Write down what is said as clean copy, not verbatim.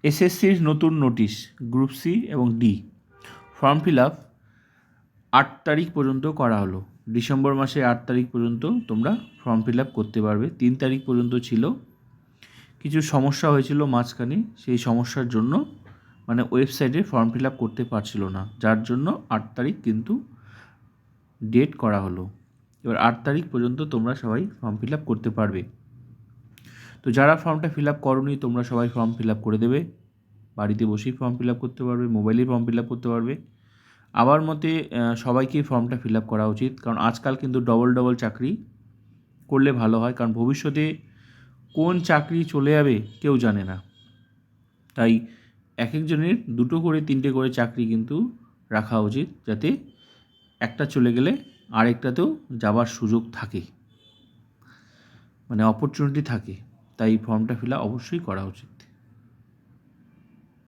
এসএসসির নতুন notice group C এবং ডি ফর্ম ফিল আপ 8 তারিখ পর্যন্ত করা হলো। ডিসেম্বর মাসে 8 তারিখ পর্যন্ত তোমরা ফর্ম ফিল আপ করতে পারবে। 3 তারিখ পর্যন্ত ছিল, কিছু সমস্যা হয়েছিল মাঝখানে, সেই সমস্যার জন্য মানে ওয়েবসাইটে ফর্ম ফিল আপ করতে পারছিল না, যার জন্য 8 তারিখ কিন্তু ডেট করা হলো। এবার 8 তারিখ পর্যন্ত তোমরা সবাই ফর্ম ফিল আপ করতে পারবে। তো যারা ফর্মটা ফিল আপ করোনি তোমরা সবাই ফর্ম ফিল আপ করে দেবে, বাড়িতে বসেই ফর্ম ফিল আপ করতে পারবে, মোবাইলেই ফর্ম ফিল আপ করতে পারবে। আমার মতে সবাইকেই ফর্মটা ফিল আপ করা উচিত, কারণ আজকাল কিন্তু ডবল চাকরি করলে ভালো হয়, কারণ ভবিষ্যতে কোন চাকরি চলে যাবে কেউ জানে না। তাই এক একজনের 2টো করে 3টে করে চাকরি কিন্তু রাখা উচিত, যাতে একটা চলে গেলে আরেকটাতেও যাবার সুযোগ থাকে, মানে অপরচুনিটি থাকে। তাই ফর্মটা ফিল আপ অবশ্যই করা উচিত।